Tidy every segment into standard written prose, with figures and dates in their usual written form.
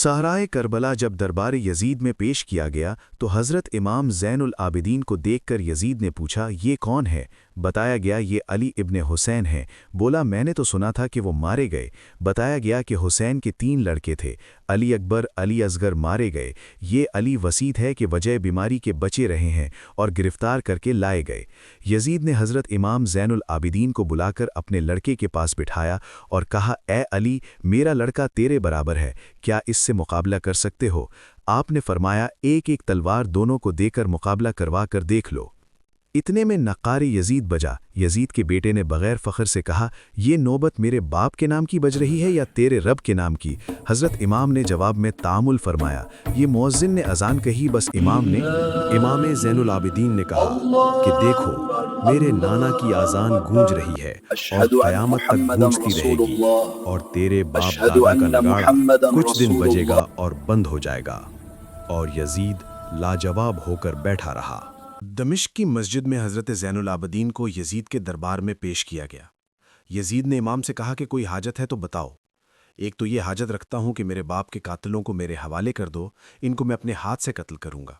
सहराए Karbala जब दरबार Yazid में पेश किया गया तो हज़रत इमाम ज़ैनुल आबिदीन को देखकर यजीद ने पूछा, ये कौन है? बताया गया ये अली इब्ने हुसैन हैं। बोला, मैंने तो सुना था कि वो मारे गए। बताया गया कि हुसैन के 3 लड़के थे, अली अकबर, अली असगर मारे गए। ये अली वसीद है कि वजह बीमारी के बचे रहे हैं और गिरफ्तार करके लाए गए। यजीद ने हज़रत इमाम ज़ैनुल आबिदीन को बुलाकर अपने लड़के के पास बिठाया और कहा, ए अली, मेरा लड़का तेरे बराबर है, क्या इससे मुकाबला कर सकते हो? आपने फरमाया, एक एक तलवार दोनों को देकर मुकाबला करवा कर देख लो। इतने में नक्कारी यजीद बजा। यजीद के बेटे ने बग़ैर फ़ख्र से कहा, ये नौबत मेरे बाप के नाम की बज रही है या तेरे रब के नाम की? हज़रत इमाम ने जवाब में तामुल फरमाया, ये मुअज्जिन ने अज़ान कही, बस इमाम ने। इमाम ज़ैनुल आबिदीन ने कहा कि देखो, मेरे नाना की आज़ान गूंज रही है और क़यामत तक गूंजती रहेगी, और तेरे बाप दादा का नगाड़ा कुछ दिन बजेगा और बंद हो जाएगा। और यजीद लाजवाब होकर बैठा रहा। दमिश्क की मस्जिद में हज़रत ज़ैनुल आबिदीन को यजीद के दरबार में पेश किया गया। यजीद ने इमाम से कहा कि कोई हाजत है तो बताओ। एक तो ये हाजत रखता हूं कि मेरे बाप के कातिलों को मेरे हवाले कर दो, इनको मैं अपने हाथ से कत्ल करूंगा।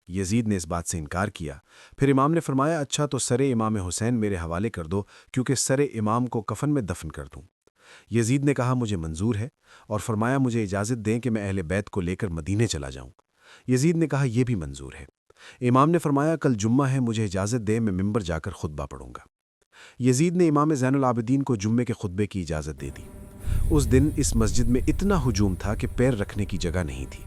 यजीद ने इस बात से इनकार किया। फिर इमाम ने फरमाया, अच्छा तो सरे इमाम हुसैन मेरे हवाले कर दो, क्योंकि सरे इमाम को कफन में दफन कर दूं। यजीद ने कहा, मुझे मंजूर है, और फरमाया, मुझे इजाज़त दें कि मैं अहले बैत को लेकर मदीने चला जाऊं। यजीद ने कहा, यह भी मंजूर है। इमाम ने फरमाया, कल जुम्मा है, मुझे इजाज़त दे, मैं मिंबर जाकर खुतबा पढ़ूंगा। यजीद ने इमाम ज़ैनुल आबिदीन को जुम्मे के खुतबे की इजाज़त दे दी। उस दिन इस मस्जिद में इतना हुजूम था कि पैर रखने की जगह नहीं थी।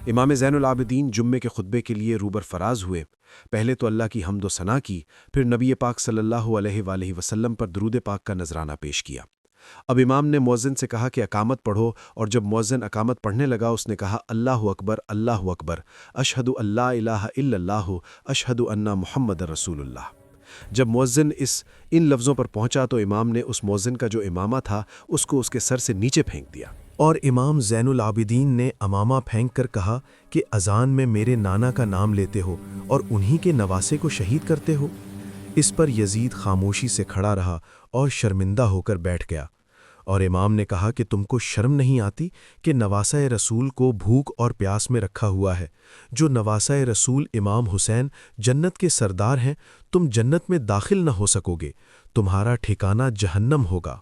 इमाम ज़ैनुल आबिदीन जुम्मे के खुतबे के लिए रूबर फराज हुए। पहले तो अल्लाह की हम्द व सना की, फिर नबी पाक सल्लल्लाहु अलैहि वसल्लम पर दुरूद पाक का नजराना पेश किया। अब इमाम ने मुअज्जिन से कहा कि अकामत पढ़ो, और जब मुअज्जिन अकामत पढ़ने लगा उसने कहा, अल्लाहु अकबर, अशहदु अल्ला इलाहा इल्लल्लाहु, अशहदु अन्ना मुहम्मद रसूलुल्लाह। जब मुअज्जिन इन लफ्ज़ों पर पहुंचा तो इमाम ने उस मुअज्जिन का जो इमामा था उसको उसके सर से नीचे फेंक दिया, और इमाम ज़ैनुल आबिदीन ने अमामा फेंक कर कहा कि अज़ान में मेरे नाना का नाम लेते हो और उन्हीं के नवासे को शहीद करते हो। इस पर यजीद खामोशी से खड़ा रहा और शर्मिंदा होकर बैठ गया। और इमाम ने कहा कि तुमको शर्म नहीं आती कि नवासा रसूल को भूख और प्यास में रखा हुआ है? जो नवासा रसूल इमाम हुसैन जन्नत के सरदार हैं, तुम जन्नत में दाखिल न हो सकोगे, तुम्हारा ठिकाना जहन्नम होगा।